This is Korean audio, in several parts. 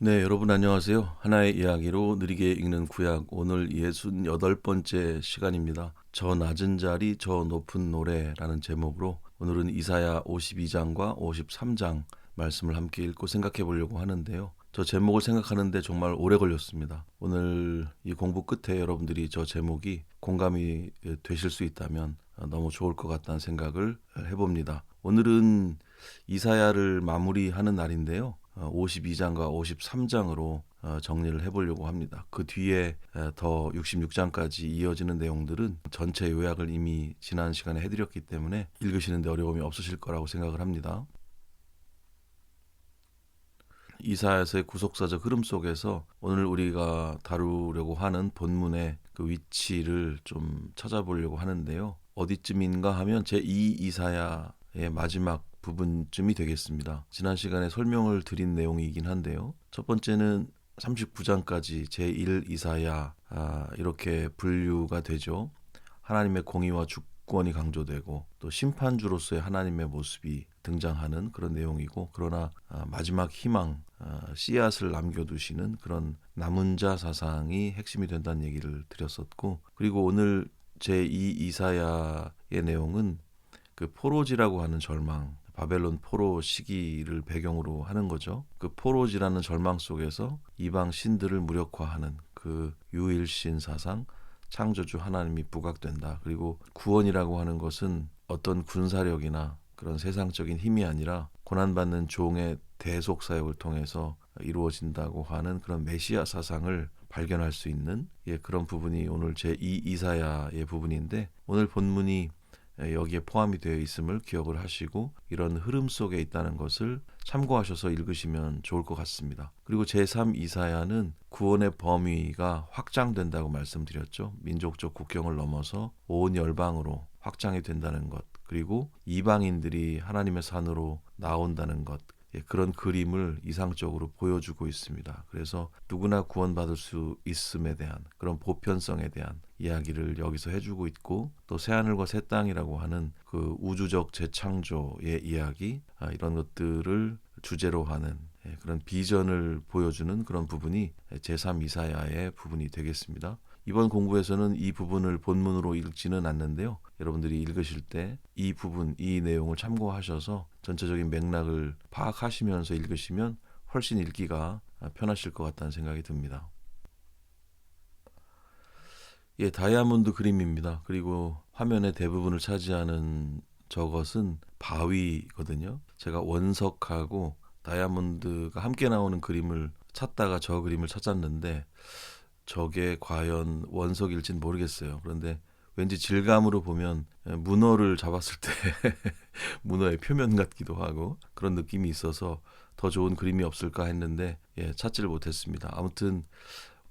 네, 여러분 안녕하세요. 하나의 이야기로 느리게 읽는 구약 오늘 68번째 시간입니다. 저 낮은 자리 저 높은 노래라는 제목으로 오늘은 이사야 52장과 53장 말씀을 함께 읽고 생각해 보려고 하는데요. 저 제목을 생각하는데 정말 오래 걸렸습니다. 오늘 이 공부 끝에 여러분들이 저 제목이 공감이 되실 수 있다면 너무 좋을 것 같다는 생각을 해봅니다. 오늘은 이사야를 마무리하는 날인데요. 52장과 53장으로 정리를 해보려고 합니다. 그 뒤에 더 66장까지 이어지는 내용들은 전체 요약을 이미 지난 시간에 해드렸기 때문에 읽으시는데 어려움이 없으실 거라고 생각을 합니다. 이사야서의 구속사적 흐름 속에서 오늘 우리가 다루려고 하는 본문의 그 위치를 좀 찾아보려고 하는데요. 어디쯤인가 하면 제2 이사야의 마지막 부분쯤이 되겠습니다. 지난 시간에 설명을 드린 내용이긴 한데요. 첫 번째는 39장까지 제1 이사야 이렇게 분류가 되죠. 하나님의 공의와 주권이 강조되고 또 심판주로서의 하나님의 모습이 등장하는 그런 내용이고, 그러나 마지막 희망, 씨앗을 남겨두시는 그런 남은 자 사상이 핵심이 된다는 얘기를 드렸었고, 그리고 오늘 제2 이사야의 내용은 그 포로지라고 하는 절망, 바벨론 포로 시기를 배경으로 하는 거죠. 그 포로지라는 절망 속에서 이방 신들을 무력화하는 그 유일신 사상, 창조주 하나님이 부각된다. 그리고 구원이라고 하는 것은 어떤 군사력이나 그런 세상적인 힘이 아니라 고난받는 종의 대속 사역을 통해서 이루어진다고 하는 그런 메시아 사상을 발견할 수 있는 그런 부분이 오늘 제2 이사야의 부분인데, 오늘 본문이 여기에 포함이 되어 있음을 기억을 하시고 이런 흐름 속에 있다는 것을 참고하셔서 읽으시면 좋을 것 같습니다. 그리고 제3 이사야는 구원의 범위가 확장된다고 말씀드렸죠. 민족적 국경을 넘어서 온 열방으로 확장이 된다는 것, 그리고 이방인들이 하나님의 산으로 나온다는 것, 그런 그림을 이상적으로 보여주고 있습니다. 그래서 누구나 구원받을 수 있음에 대한 그런 보편성에 대한 이야기를 여기서 해주고 있고, 또 새하늘과 새 땅이라고 하는 그 우주적 재창조의 이야기, 이런 것들을 주제로 하는 그런 비전을 보여주는 그런 부분이 제3 이사야의 부분이 되겠습니다. 이번 공부에서는 이 부분을 본문으로 읽지는 않는데요. 여러분들이 읽으실 때 이 부분, 이 내용을 참고하셔서 전체적인 맥락을 파악하시면서 읽으시면 훨씬 읽기가 편하실 것 같다는 생각이 듭니다. 다이아몬드 그림입니다. 그리고 화면의 대부분을 차지하는 저것은 바위거든요. 제가 원석하고 다이아몬드가 함께 나오는 그림을 찾다가 저 그림을 찾았는데 저게 과연 원석일진 모르겠어요. 그런데 왠지 질감으로 보면 문어를 잡았을 때 문어의 표면 같기도 하고 그런 느낌이 있어서 더 좋은 그림이 없을까 했는데 찾지를 못했습니다. 아무튼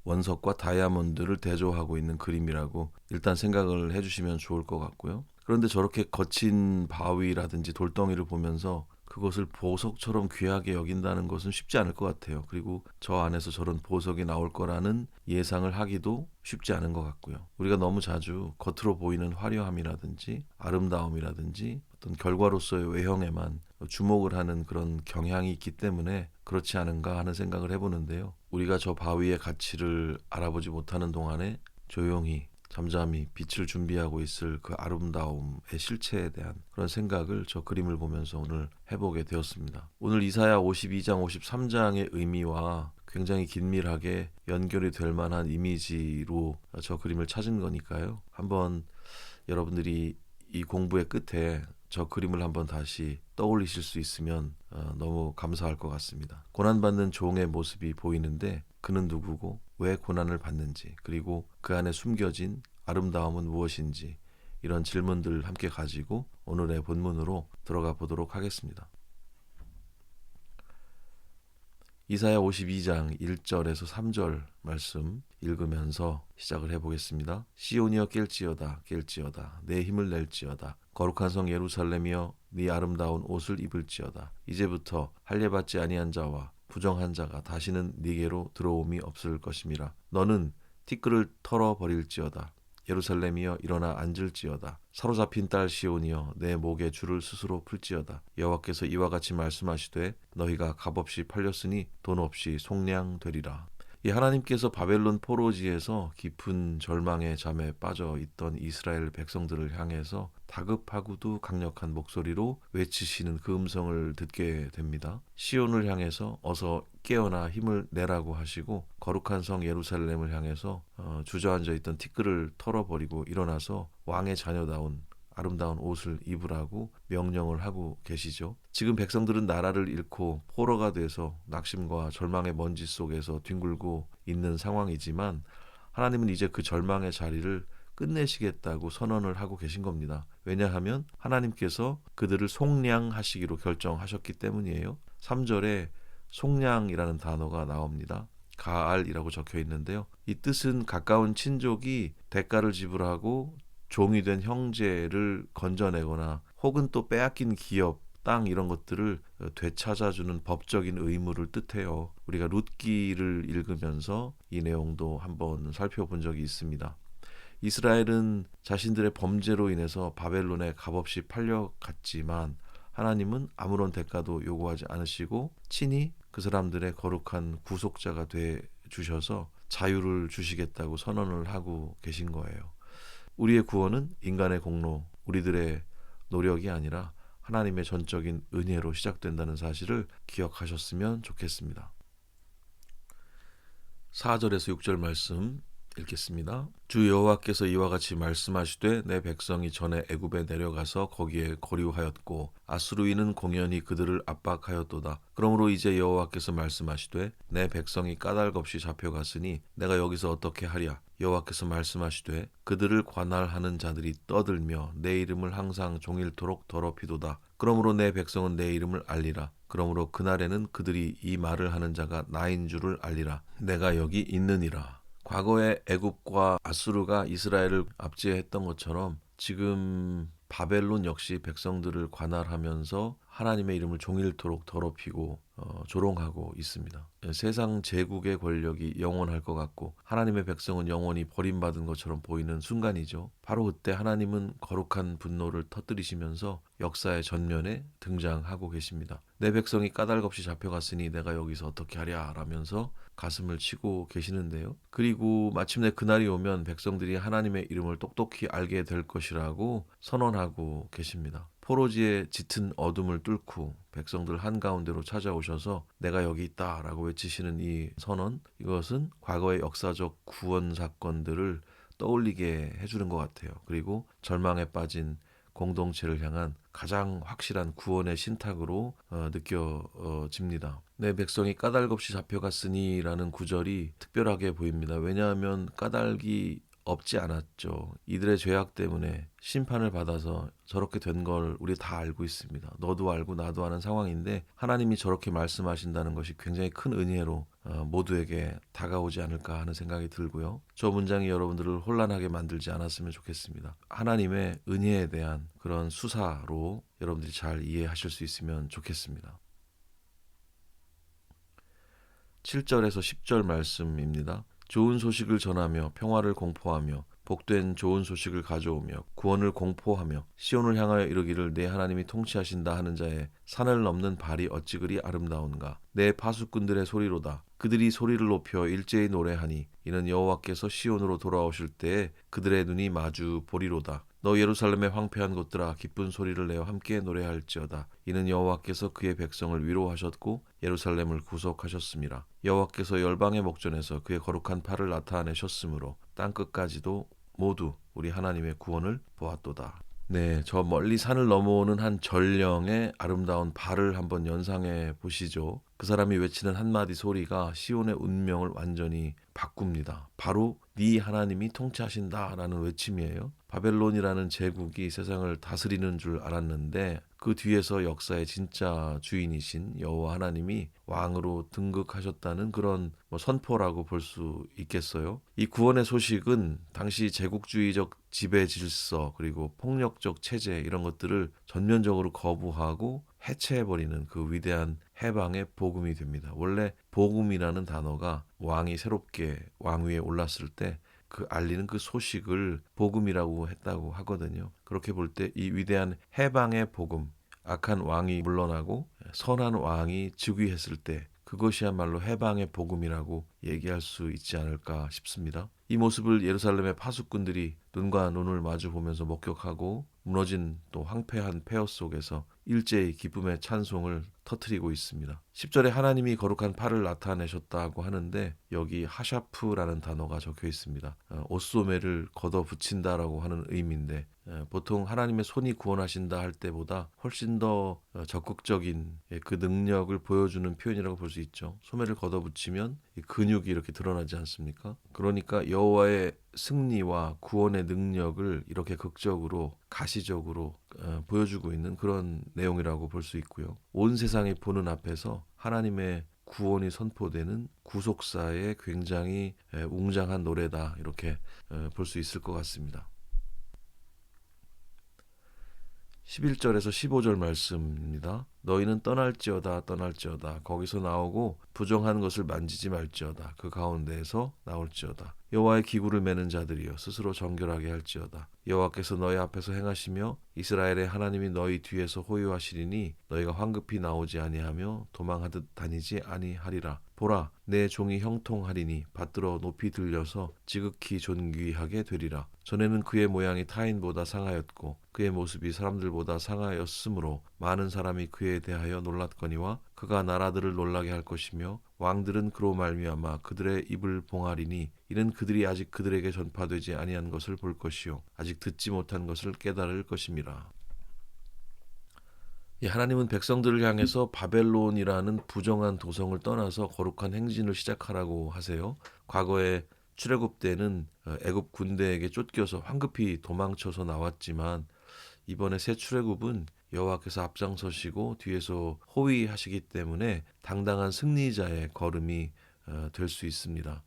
원석과 다이아몬드를 대조하고 있는 그림이라고 일단 생각을 해주시면 좋을 것 같고요. 그런데 저렇게 거친 바위라든지 돌덩이를 보면서 그것을 보석처럼 귀하게 여긴다는 것은 쉽지 않을 것 같아요. 그리고 저 안에서 저런 보석이 나올 거라는 예상을 하기도 쉽지 않은 것 같고요. 우리가 너무 자주 겉으로 보이는 화려함이라든지 아름다움이라든지 어떤 결과로서의 외형에만 주목을 하는 그런 경향이 있기 때문에 그렇지 않은가 하는 생각을 해보는데요. 우리가 저 바위의 가치를 알아보지 못하는 동안에 조용히 잠잠히 빛을 준비하고 있을 그 아름다움의 실체에 대한 그런 생각을 저 그림을 보면서 오늘 해보게 되었습니다. 오늘 이사야 52장, 53장의 의미와 굉장히 긴밀하게 연결이 될 만한 이미지로 저 그림을 찾은 거니까요. 한번 여러분들이 이 공부의 끝에 저 그림을 한번 다시 떠올리실 수 있으면 너무 감사할 것 같습니다. 고난받는 종의 모습이 보이는데 그는 누구고 왜 고난을 받는지, 그리고 그 안에 숨겨진 아름다움은 무엇인지, 이런 질문들 함께 가지고 오늘의 본문으로 들어가 보도록 하겠습니다. 이사야 52장 1절에서 3절 말씀 읽으면서 시작을 해보겠습니다. 시온이여 깰지어다 깰지어다 내 힘을 낼지어다 거룩한 성 예루살렘이여 네 아름다운 옷을 입을지어다 이제부터 할례받지 아니한 자와 부정한 자가 다시는 네게로 들어옴이 없을 것임이라. 너는 티끌을 털어버릴지어다 예루살렘이여 일어나 앉을지어다. 사로잡힌 딸 시온이여 내 목에 줄을 스스로 풀지어다. 여호와께서 이와 같이 말씀하시되 너희가 값없이 팔렸으니 돈 없이 속량되리라. 이 하나님께서 바벨론 포로지에서 깊은 절망의 잠에 빠져 있던 이스라엘 백성들을 향해서 다급하고도 강력한 목소리로 외치시는 그 음성을 듣게 됩니다. 시온을 향해서 어서 깨어나 힘을 내라고 하시고 거룩한 성 예루살렘을 향해서 주저앉아 있던 티끌을 털어버리고 일어나서 왕의 자녀다운 아름다운 옷을 입으라고 명령을 하고 계시죠. 지금 백성들은 나라를 잃고 포로가 돼서 낙심과 절망의 먼지 속에서 뒹굴고 있는 상황이지만 하나님은 이제 그 절망의 자리를 끝내시겠다고 선언을 하고 계신 겁니다. 왜냐하면 하나님께서 그들을 속량하시기로 결정하셨기 때문이에요. 3절에 속량이라는 단어가 나옵니다. 가알이라고 적혀 있는데요. 이 뜻은 가까운 친족이 대가를 지불하고 종이 된 형제를 건져내거나 혹은 또 빼앗긴 기업, 땅 이런 것들을 되찾아주는 법적인 의무를 뜻해요. 우리가 룻기를 읽으면서 이 내용도 한번 살펴본 적이 있습니다. 이스라엘은 자신들의 범죄로 인해서 바벨론에 값없이 팔려갔지만 하나님은 아무런 대가도 요구하지 않으시고 친히 그 사람들의 거룩한 구속자가 돼 주셔서 자유를 주시겠다고 선언을 하고 계신 거예요. 우리의 구원은 인간의 공로, 우리들의 노력이 아니라 하나님의 전적인 은혜로 시작된다는 사실을 기억하셨으면 좋겠습니다. 4절에서 6절 말씀 읽겠습니다. 주 여호와께서 이와 같이 말씀하시되 내 백성이 전에 애굽에 내려가서 거기에 거류하였고 아수르인은 공연히 그들을 압박하였도다. 그러므로 이제 여호와께서 말씀하시되 내 백성이 까닭없이 잡혀갔으니 내가 여기서 어떻게 하랴. 여호와께서 말씀하시되 그들을 관할하는 자들이 떠들며 내 이름을 항상 종일토록 더럽히도다. 그러므로 내 백성은 내 이름을 알리라. 그러므로 그날에는 그들이 이 말을 하는 자가 나인 줄을 알리라. 내가 여기 있느니라. 과거에 애굽과 아수르가 이스라엘을 압제했던 것처럼 지금 바벨론 역시 백성들을 관할하면서 하나님의 이름을 종일토록 더럽히고 조롱하고 있습니다. 세상 제국의 권력이 영원할 것 같고 하나님의 백성은 영원히 버림받은 것처럼 보이는 순간이죠. 바로 그때 하나님은 거룩한 분노를 터뜨리시면서 역사의 전면에 등장하고 계십니다. 내 백성이 까닭없이 잡혀갔으니 내가 여기서 어떻게 하랴 라면서 가슴을 치고 계시는데요. 그리고 마침내 그날이 오면 백성들이 하나님의 이름을 똑똑히 알게 될 것이라고 선언하고 계십니다. 포로지의 짙은 어둠을 뚫고 백성들 한가운데로 찾아오셔서 내가 여기 있다라고 외치시는 이 선언, 이것은 과거의 역사적 구원 사건들을 떠올리게 해주는 것 같아요. 그리고 절망에 빠진 공동체를 향한 가장 확실한 구원의 신탁으로 느껴집니다. 내 백성이 까닭없이 잡혀갔으니 라는 구절이 특별하게 보입니다. 왜냐하면 까닭이 없지 않았죠. 이들의 죄악 때문에 심판을 받아서 저렇게 된 걸 우리 다 알고 있습니다. 너도 알고 나도 아는 상황인데 하나님이 저렇게 말씀하신다는 것이 굉장히 큰 은혜로 모두에게 다가오지 않을까 하는 생각이 들고요. 저 문장이 여러분들을 혼란하게 만들지 않았으면 좋겠습니다. 하나님의 은혜에 대한 그런 수사로 여러분들이 잘 이해하실 수 있으면 좋겠습니다. 7절에서 10절 말씀입니다. 좋은 소식을 전하며 평화를 공포하며 복된 좋은 소식을 가져오며 구원을 공포하며 시온을 향하여 이르기를 내 하나님이 통치하신다 하는 자의 산을 넘는 발이 어찌 그리 아름다운가. 내 파수꾼들의 소리로다. 그들이 소리를 높여 일제히 노래하니 이는 여호와께서 시온으로 돌아오실 때에 그들의 눈이 마주 보리로다. 너 예루살렘의 황폐한 곳들아 기쁜 소리를 내어 함께 노래할지어다. 이는 여호와께서 그의 백성을 위로하셨고 예루살렘을 구속하셨음이라. 여호와께서 열방의 목전에서 그의 거룩한 팔을 나타내셨으므로 땅끝까지도 모두 우리 하나님의 구원을 보았도다. 네, 저 멀리 산을 넘어오는 한 전령의 아름다운 발을 한번 연상해 보시죠. 그 사람이 외치는 한마디 소리가 시온의 운명을 완전히 바꿉니다. 바로 네 하나님이 통치하신다라는 외침이에요. 바벨론이라는 제국이 세상을 다스리는 줄 알았는데 그 뒤에서 역사의 진짜 주인이신 여호와 하나님이 왕으로 등극하셨다는 그런 선포라고 볼 수 있겠어요. 이 구원의 소식은 당시 제국주의적 지배 질서 그리고 폭력적 체제 이런 것들을 전면적으로 거부하고 해체해버리는 그 위대한 해방의 복음이 됩니다. 원래 복음이라는 단어가 왕이 새롭게 왕위에 올랐을 때 그 알리는 그 소식을 복음이라고 했다고 하거든요. 그렇게 볼 때 이 위대한 해방의 복음, 악한 왕이 물러나고 선한 왕이 즉위했을 때 그것이야말로 해방의 복음이라고 얘기할 수 있지 않을까 싶습니다. 이 모습을 예루살렘의 파수꾼들이 눈과 눈을 마주 보면서 목격하고 무너진 또 황폐한 폐허 속에서 일제히 기쁨의 찬송을 터뜨리고 있습니다. 10절에 하나님이 거룩한 팔을 나타내셨다고 하는데 여기 하샤프라는 단어가 적혀 있습니다. 옷소매를 걷어붙인다라고 하는 의미인데 보통 하나님의 손이 구원하신다 할 때보다 훨씬 더 적극적인 그 능력을 보여주는 표현이라고 볼 수 있죠. 소매를 걷어붙이면 근육이 이렇게 드러나지 않습니까? 그러니까 여호와의 승리와 구원의 능력을 이렇게 극적으로 가시적으로 보여주고 있는 그런 내용이라고 볼 수 있고요. 온 세상이 보는 앞에서 하나님의 구원이 선포되는 구속사의 굉장히 웅장한 노래다 이렇게 볼 수 있을 것 같습니다. 11절에서 15절 말씀입니다. 너희는 떠날지어다 떠날지어다 거기서 나오고 부정한 것을 만지지 말지어다 그 가운데에서 나올지어다 여호와의 기구를 매는 자들이여 스스로 정결하게 할지어다 여호와께서 너희 앞에서 행하시며 이스라엘의 하나님이 너희 뒤에서 호유하시리니 너희가 황급히 나오지 아니하며 도망하듯 다니지 아니하리라 보라 내 종이 형통하리니 받들어 높이 들려서 지극히 존귀하게 되리라 전에는 그의 모양이 타인보다 상하였고 그의 모습이 사람들보다 상하였으므로 많은 사람이 그에 대하여 놀랐거니와 그가 나라들을 놀라게 할 것이며 왕들은 그로 말미암아 그들의 입을 봉하리니 이는 그들이 아직 그들에게 전파되지 아니한 것을 볼 것이요 아직 듣지 못한 것을 깨달을 것임이라. 하나님은 백성들을 향해서 바벨론이라는 부정한 도성을 떠나서 거룩한 행진을 시작하라고 하세요. 과거에 출애굽 때는 애굽 군대에게 쫓겨서 황급히 도망쳐서 나왔지만 이번에 새 출애굽은 여호와께서 앞장서시고 뒤에서 호위하시기 때문에 당당한 승리자의 걸음이 될 수 있습니다.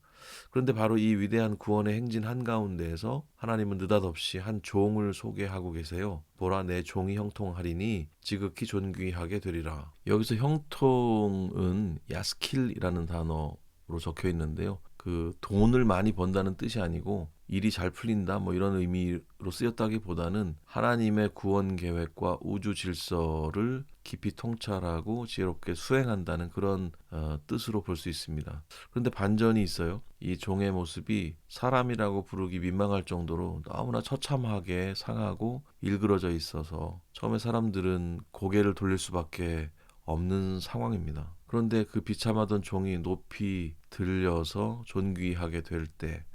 그런데 바로 이 위대한 구원의 행진 한가운데에서 하나님은 느닷없이 한 종을 소개하고 계세요. 보라 내 종이 형통하리니 지극히 존귀하게 되리라. 여기서 형통은 야스킬이라는 단어로 적혀 있는데요. 그 돈을 많이 번다는 뜻이 아니고 일이 잘 풀린다 뭐 이런 의미로 쓰였다기보다는 하나님의 구원 계획과 우주 질서를 깊이 통찰하고 지혜롭게 수행한다는 그런 뜻으로 볼 수 있습니다. 그런데 반전이 있어요. 이 종의 모습이 사람이라고 부르기 민망할 정도로 너무나 처참하게 상하고 일그러져 있어서 처음에 사람들은 고개를 돌릴 수밖에 없는 상황입니다. 그런데 그 비참하던 종이 높이 들려서 존귀하게 될 때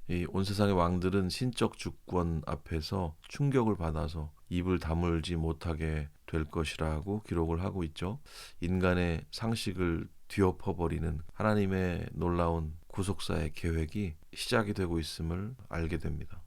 이 온 세상의 왕들은 신적 주권 앞에서 충격을 받아서 입을 다물지 못하게 될 것이라고 기록을 하고 있죠. 인간의 상식을 뒤엎어버리는 하나님의 놀라운 구속사의 계획이 시작이 되고 있음을 알게 됩니다.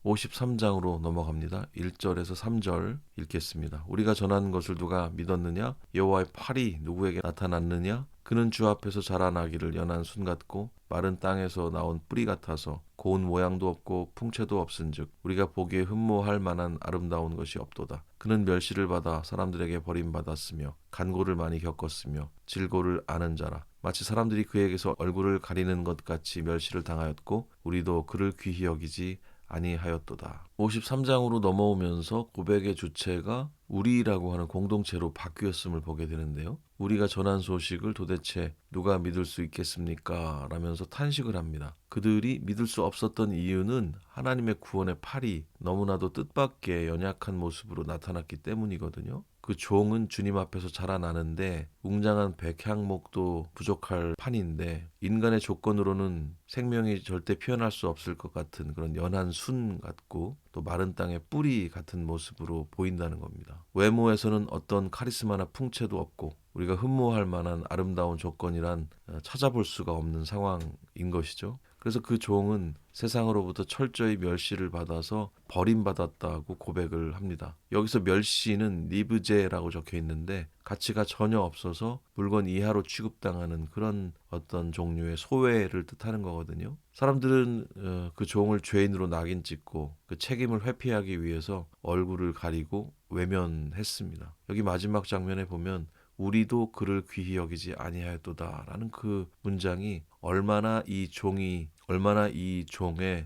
53장으로 넘어갑니다. 1절에서 3절 읽겠습니다. 우리가 전한 것을 누가 믿었느냐? 여호와의 팔이 누구에게 나타났느냐? 그는 주 앞에서 자라나기를 연한 순 같고 마른 땅에서 나온 뿌리 같아서 고운 모양도 없고 풍채도 없은즉 우리가 보기에 흠모할 만한 아름다운 것이 없도다. 그는 멸시를 받아 사람들에게 버림받았으며 간고를 많이 겪었으며 질고를 아는 자라. 마치 사람들이 그에게서 얼굴을 가리는 것 같이 멸시를 당하였고 우리도 그를 귀히 여기지 아니하였도다. 53장으로 넘어오면서 고백의 주체가 우리라고 하는 공동체로 바뀌었음을 보게 되는데요. 우리가 전한 소식을 도대체 누가 믿을 수 있겠습니까? 라면서 탄식을 합니다. 그들이 믿을 수 없었던 이유는 하나님의 구원의 팔이 너무나도 뜻밖의 연약한 모습으로 나타났기 때문이거든요. 그 종은 주님 앞에서 자라나는데 웅장한 백향목도 부족할 판인데 인간의 조건으로는 생명이 절대 표현할 수 없을 것 같은 그런 연한 순 같고 또 마른 땅의 뿌리 같은 모습으로 보인다는 겁니다. 외모에서는 어떤 카리스마나 풍채도 없고 우리가 흠모할 만한 아름다운 조건이란 찾아볼 수가 없는 상황인 것이죠. 그래서 그 종은 세상으로부터 철저히 멸시를 받아서 버림받았다고 고백을 합니다. 여기서 멸시는 리브제라고 적혀 있는데 가치가 전혀 없어서 물건 이하로 취급당하는 그런 어떤 종류의 소외를 뜻하는 거거든요. 사람들은 그 종을 죄인으로 낙인 찍고 그 책임을 회피하기 위해서 얼굴을 가리고 외면했습니다. 여기 마지막 장면에 보면 우리도 그를 귀히 여기지 아니하였도다라는 그 문장이 얼마나 이 종의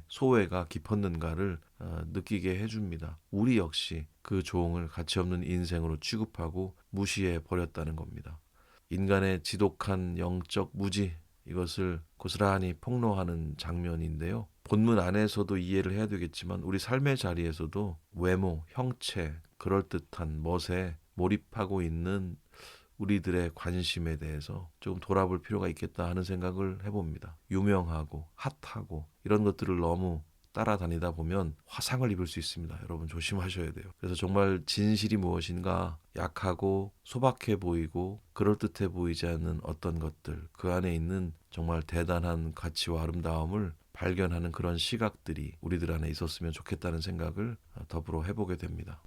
소외가 깊었는가를 느끼게 해줍니다. 우리 역시 그 종을 가치없는 인생으로 취급하고 무시해 버렸다는 겁니다. 인간의 지독한 영적 무지, 이것을 고스란히 폭로하는 장면인데요. 본문 안에서도 이해를 해야 되겠지만 우리 삶의 자리에서도 외모, 형체, 그럴듯한 멋에 몰입하고 있는 우리들의 관심에 대해서 조금 돌아볼 필요가 있겠다 하는 생각을 해봅니다. 유명하고 핫하고 이런 것들을 너무 따라다니다 보면 화상을 입을 수 있습니다. 여러분 조심하셔야 돼요. 그래서 정말 진실이 무엇인가, 약하고 소박해 보이고 그럴듯해 보이지 않는 어떤 것들, 그 안에 있는 정말 대단한 가치와 아름다움을 발견하는 그런 시각들이 우리들 안에 있었으면 좋겠다는 생각을 더불어 해보게 됩니다.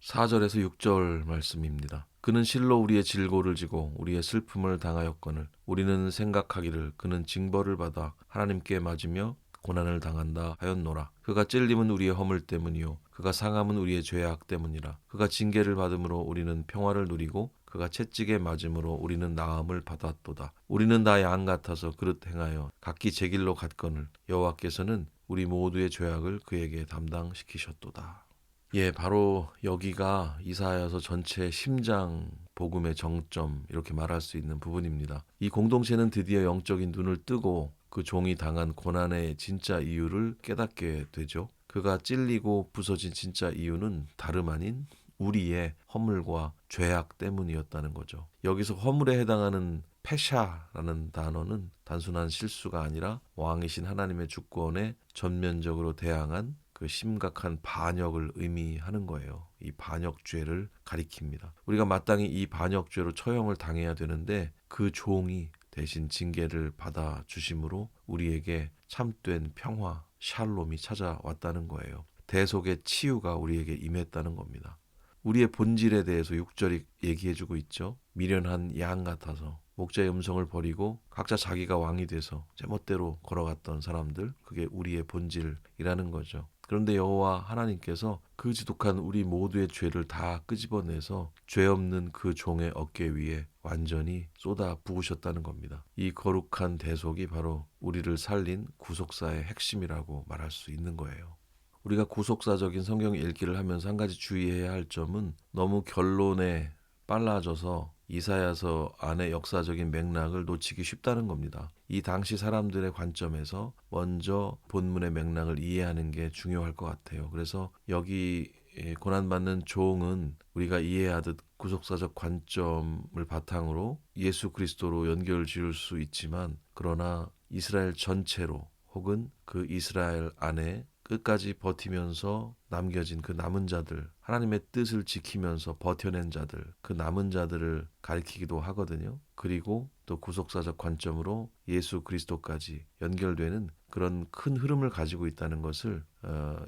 4절에서 6절 말씀입니다. 그는 실로 우리의 질고를 지고 우리의 슬픔을 당하였거늘 우리는 생각하기를 그는 징벌을 받아 하나님께 맞으며 고난을 당한다 하였노라. 그가 찔림은 우리의 허물 때문이요 그가 상함은 우리의 죄악 때문이라. 그가 징계를 받음으로 우리는 평화를 누리고 그가 채찍에 맞음으로 우리는 나음을 받았도다. 우리는 다 양 같아서 그릇 행하여 각기 제 길로 갔거늘 여호와께서는 우리 모두의 죄악을 그에게 담당시키셨도다. 예, 바로 여기가 이사야서 전체 심장 복음의 정점, 이렇게 말할 수 있는 부분입니다. 이 공동체는 드디어 영적인 눈을 뜨고 그 종이 당한 고난의 진짜 이유를 깨닫게 되죠. 그가 찔리고 부서진 진짜 이유는 다름 아닌 우리의 허물과 죄악 때문이었다는 거죠. 여기서 허물에 해당하는 패샤라는 단어는 단순한 실수가 아니라 왕이신 하나님의 주권에 전면적으로 대항한 그 심각한 반역을 의미하는 거예요. 이 반역죄를 가리킵니다. 우리가 마땅히 이 반역죄로 처형을 당해야 되는데 그 종이 대신 징계를 받아 주심으로 우리에게 참된 평화, 샬롬이 찾아왔다는 거예요. 대속의 치유가 우리에게 임했다는 겁니다. 우리의 본질에 대해서 6절이 얘기해주고 있죠. 미련한 양 같아서 목자의 음성을 버리고 각자 자기가 왕이 돼서 제멋대로 걸어갔던 사람들, 그게 우리의 본질이라는 거죠. 그런데 여호와 하나님께서 그 지독한 우리 모두의 죄를 다 끄집어내서 죄 없는 그 종의 어깨 위에 완전히 쏟아 부으셨다는 겁니다. 이 거룩한 대속이 바로 우리를 살린 구속사의 핵심이라고 말할 수 있는 거예요. 우리가 구속사적인 성경 읽기를 하면서 한 가지 주의해야 할 점은 너무 결론에 빨라져서 이사야서 안의 역사적인 맥락을 놓치기 쉽다는 겁니다. 이 당시 사람들의 관점에서 먼저 본문의 맥락을 이해하는 게 중요할 것 같아요. 그래서 여기 고난받는 종은 우리가 이해하듯 구속사적 관점을 바탕으로 예수 그리스도로 연결 지을 수 있지만, 그러나 이스라엘 전체로 혹은 그 이스라엘 안에 끝까지 버티면서 남겨진 그 남은 자들, 하나님의 뜻을 지키면서 버텨낸 자들, 그 남은 자들을 가리키기도 하거든요. 그리고 또 구속사적 관점으로 예수 그리스도까지 연결되는 그런 큰 흐름을 가지고 있다는 것을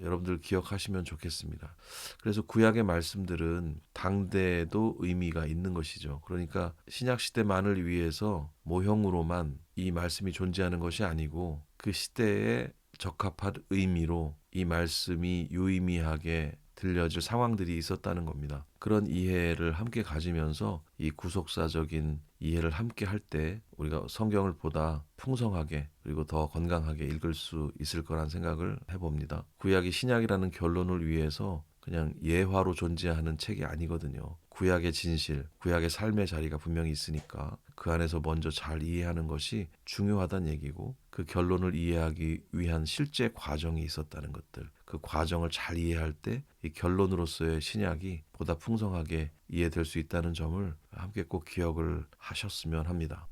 여러분들 기억하시면 좋겠습니다. 그래서 구약의 말씀들은 당대에도 의미가 있는 것이죠. 그러니까 신약시대만을 위해서 모형으로만 이 말씀이 존재하는 것이 아니고 그 시대에 적합한 의미로 이 말씀이 유의미하게 들려질 상황들이 있었다는 겁니다. 그런 이해를 함께 가지면서 이 구속사적인 이해를 함께 할 때 우리가 성경을 보다 풍성하게 그리고 더 건강하게 읽을 수 있을 거란 생각을 해봅니다. 구약이 신약이라는 결론을 위해서 그냥 예화로 존재하는 책이 아니거든요. 구약의 진실, 구약의 삶의 자리가 분명히 있으니까 그 안에서 먼저 잘 이해하는 것이 중요하다는 얘기고, 그 결론을 이해하기 위한 실제 과정이 있었다는 것들, 그 과정을 잘 이해할 때 이 결론으로서의 신약이 보다 풍성하게 이해될 수 있다는 점을 함께 꼭 기억을 하셨으면 합니다.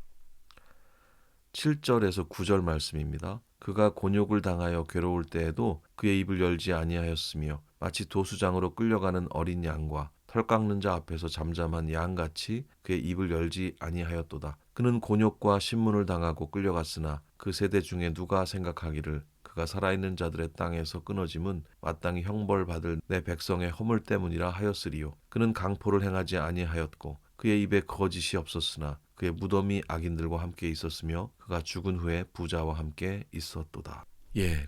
7절에서 9절 말씀입니다. 그가 곤욕을 당하여 괴로울 때에도 그의 입을 열지 아니하였으며 마치 도수장으로 끌려가는 어린 양과 털 깎는 자 앞에서 잠잠한 양같이 그의 입을 열지 아니하였도다. 그는 곤욕과 신문을 당하고 끌려갔으나 그 세대 중에 누가 생각하기를 그가 살아있는 자들의 땅에서 끊어짐은 마땅히 형벌받을 내 백성의 허물 때문이라 하였으리요. 그는 강포를 행하지 아니하였고 그의 입에 거짓이 없었으나 그의 무덤이 악인들과 함께 있었으며 그가 죽은 후에 부자와 함께 있었도다.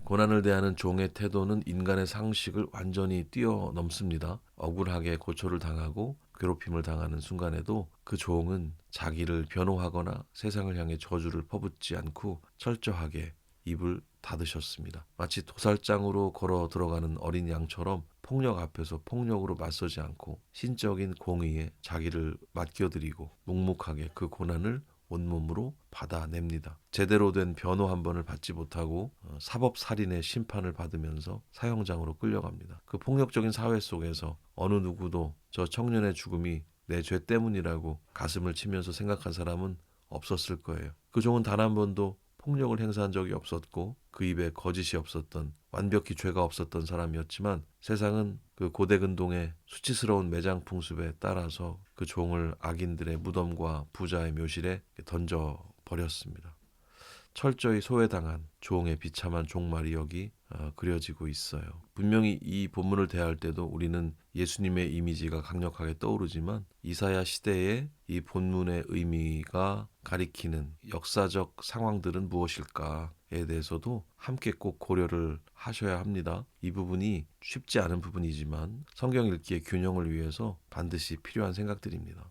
고난을 대하는 종의 태도는 인간의 상식을 완전히 뛰어넘습니다. 억울하게 고초를 당하고 괴롭힘을 당하는 순간에도 그 종은 자기를 변호하거나 세상을 향해 저주를 퍼붓지 않고 철저하게 입을 닫으셨습니다. 마치 도살장으로 걸어 들어가는 어린 양처럼 폭력 앞에서 폭력으로 맞서지 않고 신적인 공의에 자기를 맡겨드리고 묵묵하게 그 고난을 온몸으로 받아냅니다. 제대로 된 변호 한 번을 받지 못하고 사법살인의 심판을 받으면서 사형장으로 끌려갑니다. 그 폭력적인 사회 속에서 어느 누구도 저 청년의 죽음이 내 죄 때문이라고 가슴을 치면서 생각한 사람은 없었을 거예요. 그 종은 단 한 번도 폭력을 행사한 적이 없었고 그 입에 거짓이 없었던 완벽히 죄가 없었던 사람이었지만 세상은 그 고대근동의 수치스러운 매장풍습에 따라서 그 종을 악인들의 무덤과 부자의 묘실에 던져 버렸습니다. 철저히 소외당한 종의 비참한 종말이 여기 그려지고 있어요. 분명히 이 본문을 대할 때도 우리는 예수님의 이미지가 강력하게 떠오르지만 이사야 시대의 이 본문의 의미가 가리키는 역사적 상황들은 무엇일까에 대해서도 함께 꼭 고려를 하셔야 합니다. 이 부분이 쉽지 않은 부분이지만 성경 읽기의 균형을 위해서 반드시 필요한 생각들입니다.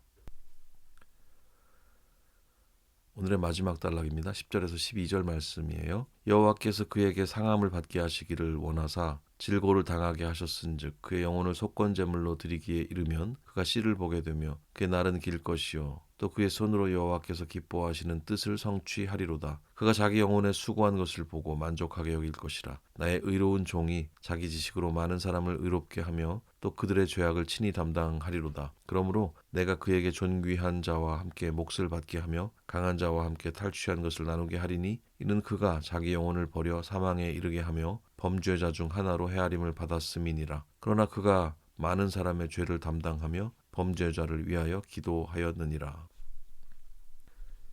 오늘의 마지막 단락입니다. 10절에서 12절 말씀이에요. 여호와께서 그에게 상함을 받게 하시기를 원하사 질고를 당하게 하셨은즉 그의 영혼을 속건제물로 드리기에 이르면 그가 씨를 보게 되며 그의 날은 길 것이요 또 그의 손으로 여호와께서 기뻐하시는 뜻을 성취하리로다. 그가 자기 영혼에 수고한 것을 보고 만족하게 여길 것이라. 나의 의로운 종이 자기 지식으로 많은 사람을 의롭게 하며 또 그들의 죄악을 친히 담당하리로다. 그러므로 내가 그에게 존귀한 자와 함께 몫을 받게 하며 강한 자와 함께 탈취한 것을 나누게 하리니 이는 그가 자기 영혼을 버려 사망에 이르게 하며 범죄자 중 하나로 헤아림을 받았음이니라. 그러나 그가 많은 사람의 죄를 담당하며 범죄자를 위하여 기도하였느니라.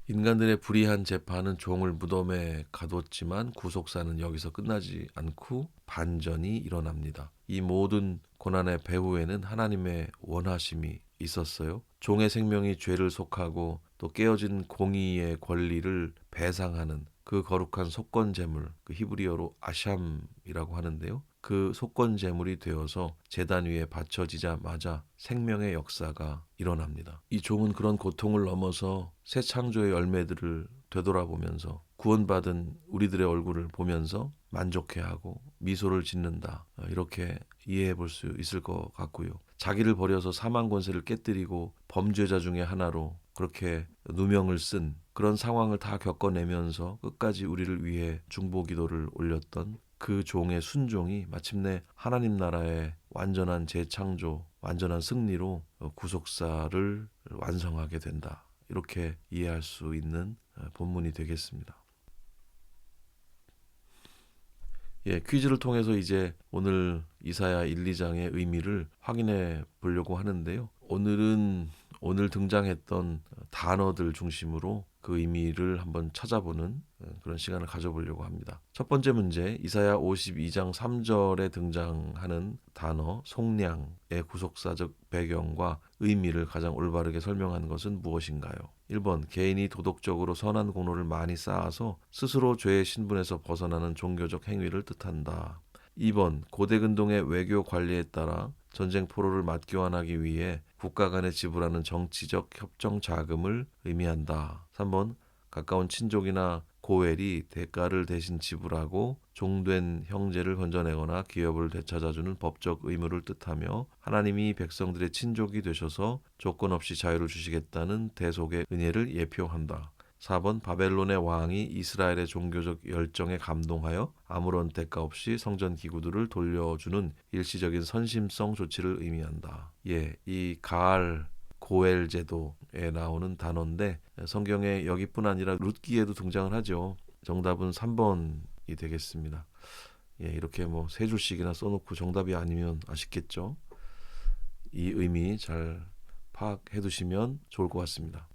인간들의 불의한 재판은 종을 무덤에 가뒀지만 구속사는 여기서 끝나지 않고 반전이 일어납니다. 이 모든 고난의 배후에는 하나님의 원하심이 있었어요. 종의 생명이 죄를 속하고 또 깨어진 공의의 권리를 배상하는 그 거룩한 속건제물, 그 히브리어로 아샴이라고 하는데요. 그 속건제물이 되어서 제단 위에 바쳐지자마자 생명의 역사가 일어납니다. 이 종은 그런 고통을 넘어서 새 창조의 열매들을 되돌아보면서 구원받은 우리들의 얼굴을 보면서 만족해하고 미소를 짓는다. 이렇게 이해해 볼 수 있을 것 같고요. 자기를 버려서 사망 권세를 깨뜨리고 범죄자 중에 하나로 그렇게 누명을 쓴 그런 상황을 다 겪어내면서 끝까지 우리를 위해 중보기도를 올렸던 그 종의 순종이 마침내 하나님 나라의 완전한 재창조, 완전한 승리로 구속사를 완성하게 된다. 이렇게 이해할 수 있는 본문이 되겠습니다. 퀴즈를 통해서 이제 오늘 이사야 1, 2장의 의미를 확인해 보려고 하는데요. 오늘은 오늘 등장했던 단어들 중심으로 그 의미를 한번 찾아보는 그런 시간을 가져보려고 합니다. 첫 번째 문제, 이사야 52장 3절에 등장하는 단어 속량의 구속사적 배경과 의미를 가장 올바르게 설명하는 것은 무엇인가요? 1번, 개인이 도덕적으로 선한 공로를 많이 쌓아서 스스로 죄의 신분에서 벗어나는 종교적 행위를 뜻한다. 2번, 고대근동의 외교 관리에 따라 전쟁 포로를 맞교환하기 위해 국가 간에 지불하는 정치적 협정 자금을 의미한다. 3번, 가까운 친족이나 고엘이 대가를 대신 지불하고 종된 형제를 건져내거나 기업을 되찾아주는 법적 의무를 뜻하며 하나님이 백성들의 친족이 되셔서 조건 없이 자유를 주시겠다는 대속의 은혜를 예표한다. 4번, 바벨론의 왕이 이스라엘의 종교적 열정에 감동하여 아무런 대가 없이 성전 기구들을 돌려주는 일시적인 선심성 조치를 의미한다. 이 가알 고엘 제도에 나오는 단어인데 성경에 여기뿐 아니라 룻기에도 등장을 하죠. 정답은 3번이 되겠습니다. 이렇게 세 줄씩이나 써놓고 정답이 아니면 아쉽겠죠. 이 의미 잘 파악해 두시면 좋을 것 같습니다.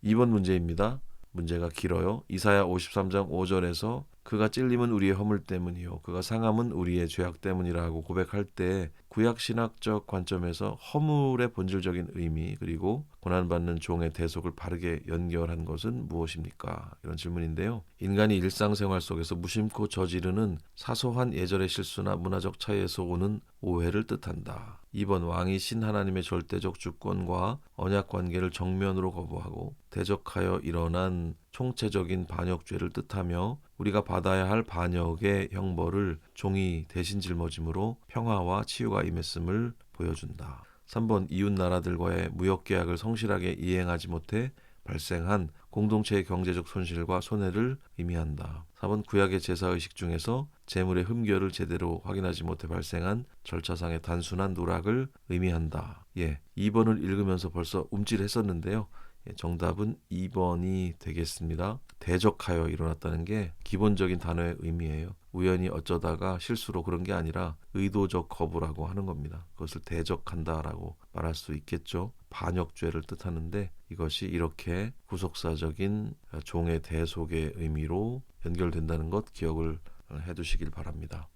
2번 문제입니다. 문제가 길어요. 이사야 53장 5절에서 그가 찔림은 우리의 허물 때문이요 그가 상함은 우리의 죄악 때문이라고 고백할 때 구약 신학적 관점에서 허물의 본질적인 의미 그리고 고난받는 종의 대속을 바르게 연결한 것은 무엇입니까? 이런 질문인데요. 인간이 일상생활 속에서 무심코 저지르는 사소한 예절의 실수나 문화적 차이에서 오는 오해를 뜻한다. 2번 왕이신 하나님의 절대적 주권과 언약 관계를 정면으로 거부하고 대적하여 일어난 총체적인 반역죄를 뜻하며 우리가 받아야 할 반역의 형벌을 종이 대신 짊어짐으로 평화와 치유가 임했음을 보여준다. 3번 이웃 나라들과의 무역 계약을 성실하게 이행하지 못해 발생한 공동체의 경제적 손실과 손해를 의미한다. 4번 구약의 제사의식 중에서 제물의 흠결을 제대로 확인하지 못해 발생한 절차상의 단순한 누락을 의미한다. 2번을 읽으면서 벌써 움찔했었는데요. 정답은 2번이 되겠습니다. 대적하여 일어났다는 게 기본적인 단어의 의미예요. 우연히 어쩌다가 실수로 그런 게 아니라 의도적 거부라고 하는 겁니다. 그것을 대적한다라고 말할 수 있겠죠. 반역죄를 뜻하는데 이것이 이렇게 구속사적인 종의 대속의 의미로 연결된다는 것 기억을 해두시길 바랍니다.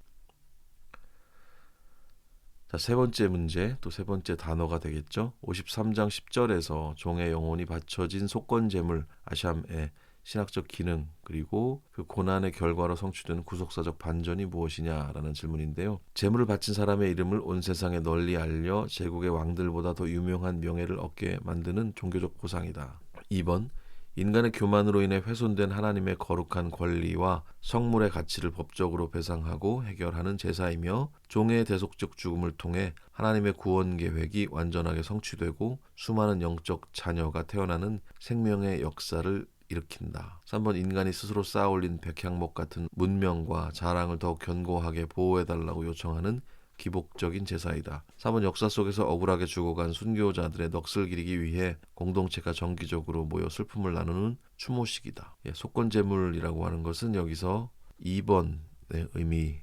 자, 세 번째 문제, 또 세 번째 단어가 되겠죠. 53장 10절에서 종의 영혼이 바쳐진 속건제물 아샴의 신학적 기능 그리고 그 고난의 결과로 성취되는 구속사적 반전이 무엇이냐라는 질문인데요. 제물을 바친 사람의 이름을 온 세상에 널리 알려 제국의 왕들보다 더 유명한 명예를 얻게 만드는 종교적 보상이다. 2번 인간의 교만으로 인해 훼손된 하나님의 거룩한 권리와 성물의 가치를 법적으로 배상하고 해결하는 제사이며 종의 대속적 죽음을 통해 하나님의 구원 계획이 완전하게 성취되고 수많은 영적 자녀가 태어나는 생명의 역사를 일으킨다. 3번 인간이 스스로 쌓아올린 백향목 같은 문명과 자랑을 더욱 견고하게 보호해달라고 요청하는 기복적인 제사이다. 4번 역사 속에서 억울하게 죽어간 순교자들의 넋을 기리기 위해 공동체가 정기적으로 모여 슬픔을 나누는 추모식이다. 속건제물이라고 하는 것은 여기서 2번의 의미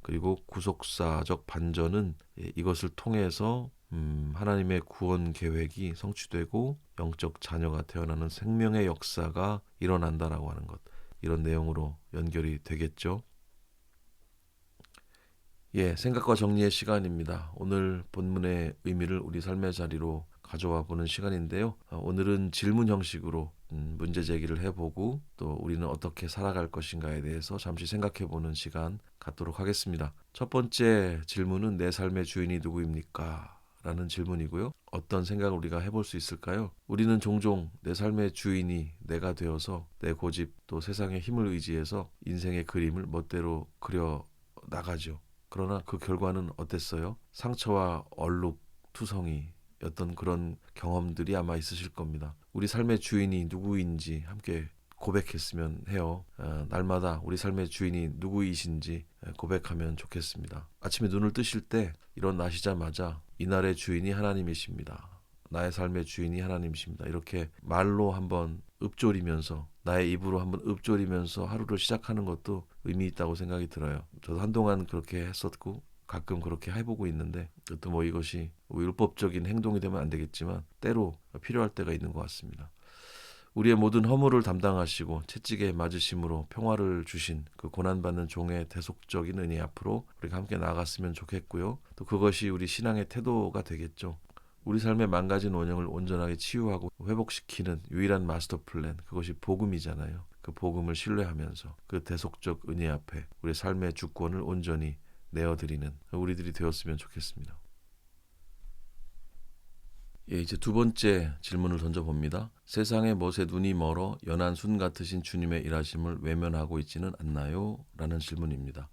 그리고 구속사적 반전은 이것을 통해서 하나님의 구원 계획이 성취되고 영적 자녀가 태어나는 생명의 역사가 일어난다라고 하는 것, 이런 내용으로 연결이 되겠죠. 생각과 정리의 시간입니다. 오늘 본문의 의미를 우리 삶의 자리로 가져와 보는 시간인데요. 오늘은 질문 형식으로 문제 제기를 해보고 또 우리는 어떻게 살아갈 것인가에 대해서 잠시 생각해 보는 시간 갖도록 하겠습니다. 첫 번째 질문은 내 삶의 주인이 누구입니까? 라는 질문이고요. 어떤 생각을 우리가 해볼 수 있을까요? 우리는 종종 내 삶의 주인이 내가 되어서 내 고집 또 세상의 힘을 의지해서 인생의 그림을 멋대로 그려 나가죠. 그러나 그 결과는 어땠어요? 상처와 얼룩투성이였던 그런 경험들이 아마 있으실 겁니다. 우리 삶의 주인이 누구인지 함께 고백했으면 해요. 날마다 우리 삶의 주인이 누구이신지 고백하면 좋겠습니다. 아침에 눈을 뜨실 때 일어나시자마자 이날의 주인이 하나님이십니다. 나의 삶의 주인이 하나님이십니다. 이렇게 말로 한번 읊조리면서 나의 입으로 한번 읊조리면서 하루를 시작하는 것도 의미 있다고 생각이 들어요. 저도 한동안 그렇게 했었고 가끔 그렇게 해보고 있는데 또 이것이 율법적인 행동이 되면 안 되겠지만 때로 필요할 때가 있는 것 같습니다. 우리의 모든 허물을 담당하시고 채찍에 맞으심으로 평화를 주신 그 고난받는 종의 대속적인 은혜 앞으로 우리가 함께 나아갔으면 좋겠고요. 또 그것이 우리 신앙의 태도가 되겠죠. 우리 삶의 망가진 원형을 온전하게 치유하고 회복시키는 유일한 마스터 플랜, 그것이 복음이잖아요. 그 복음을 신뢰하면서 그 대속적 은혜 앞에 우리 삶의 주권을 온전히 내어드리는 우리들이 되었으면 좋겠습니다. 이제 두 번째 질문을 던져봅니다. 세상의 멋에 눈이 멀어 연한 순 같으신 주님의 일하심을 외면하고 있지는 않나요? 라는 질문입니다.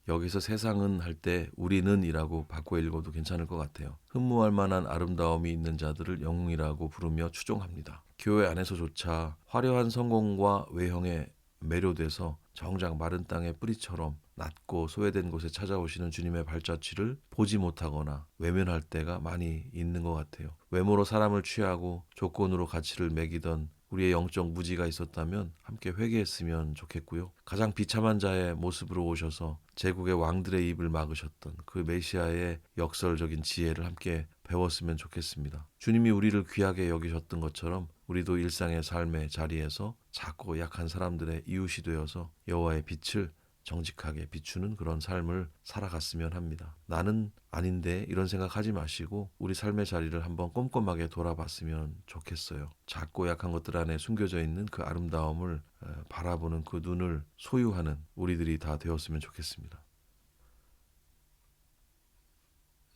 여기서 세상은 할 때 우리는 이라고 바꿔 읽어도 괜찮을 것 같아요. 흠모할 만한 아름다움이 있는 자들을 영웅이라고 부르며 추종합니다. 교회 안에서조차 화려한 성공과 외형에 매료돼서 정작 마른 땅의 뿌리처럼 낮고 소외된 곳에 찾아오시는 주님의 발자취를 보지 못하거나 외면할 때가 많이 있는 것 같아요. 외모로 사람을 취하고 조건으로 가치를 매기던 우리의 영적 무지가 있었다면 함께 회개했으면 좋겠고요. 가장 비참한 자의 모습으로 오셔서 제국의 왕들의 입을 막으셨던 그 메시아의 역설적인 지혜를 함께 배웠으면 좋겠습니다. 주님이 우리를 귀하게 여기셨던 것처럼 우리도 일상의 삶의 자리에서 작고 약한 사람들의 이웃이 되어서 여호와의 빛을 정직하게 비추는 그런 삶을 살아갔으면 합니다. 나는 아닌데 이런 생각하지 마시고 우리 삶의 자리를 한번 꼼꼼하게 돌아봤으면 좋겠어요. 작고 약한 것들 안에 숨겨져 있는 그 아름다움을 바라보는 그 눈을 소유하는 우리들이 다 되었으면 좋겠습니다.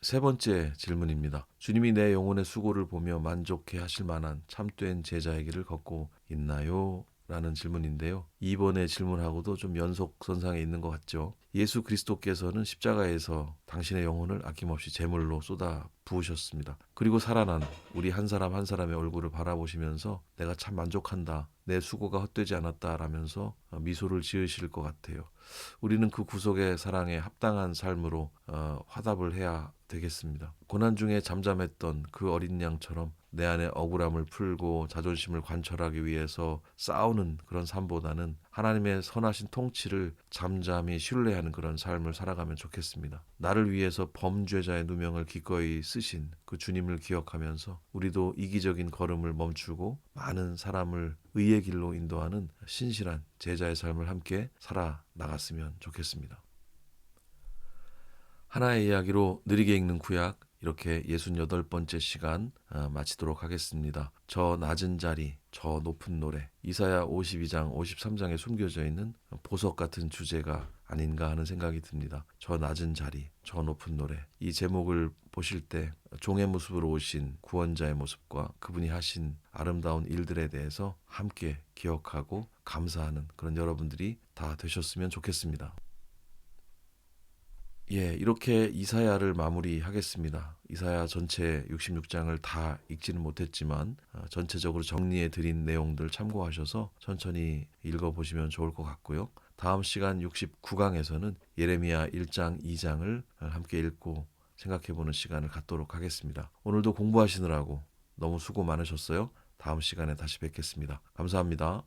세 번째 질문입니다. 주님이 내 영혼의 수고를 보며 만족해 하실 만한 참된 제자의 길을 걷고 있나요? 라는 질문인데요. 이번의 질문하고도 좀 연속선상에 있는 것 같죠. 예수 그리스도께서는 십자가에서 당신의 영혼을 아낌없이 제물로 쏟아 부으셨습니다. 그리고 살아난 우리 한 사람 한 사람의 얼굴을 바라보시면서 내가 참 만족한다. 내 수고가 헛되지 않았다라면서 미소를 지으실 것 같아요. 우리는 그 구속의 사랑에 합당한 삶으로 화답을 해야 되겠습니다. 고난 중에 잠잠했던 그 어린 양처럼 내 안에 억울함을 풀고 자존심을 관철하기 위해서 싸우는 그런 삶보다는 하나님의 선하신 통치를 잠잠히 신뢰하는 그런 삶을 살아가면 좋겠습니다. 나를 위해서 범죄자의 누명을 기꺼이 쓰신 그 주님을 기억하면서 우리도 이기적인 걸음을 멈추고 많은 사람을 의의 길로 인도하는 신실한 제자의 삶을 함께 살아나갔으면 좋겠습니다. 하나의 이야기로 느리게 읽는 구약 이렇게 68번째 시간 마치도록 하겠습니다. 저 낮은 자리, 저 높은 노래, 이사야 52장, 53장에 숨겨져 있는 보석 같은 주제가 아닌가 하는 생각이 듭니다. 저 낮은 자리, 저 높은 노래. 이 제목을 보실 때 종의 모습으로 오신 구원자의 모습과 그분이 하신 아름다운 일들에 대해서 함께 기억하고 감사하는 그런 여러분들이 다 되셨으면 좋겠습니다. 예, 이렇게 이사야를 마무리하겠습니다. 이사야 전체 66장을 다 읽지는 못했지만 전체적으로 정리해 드린 내용들 참고하셔서 천천히 읽어보시면 좋을 것 같고요. 다음 시간 69강에서는 예레미야 1장, 2장을 함께 읽고 생각해보는 시간을 갖도록 하겠습니다. 오늘도 공부하시느라고 너무 수고 많으셨어요. 다음 시간에 다시 뵙겠습니다. 감사합니다.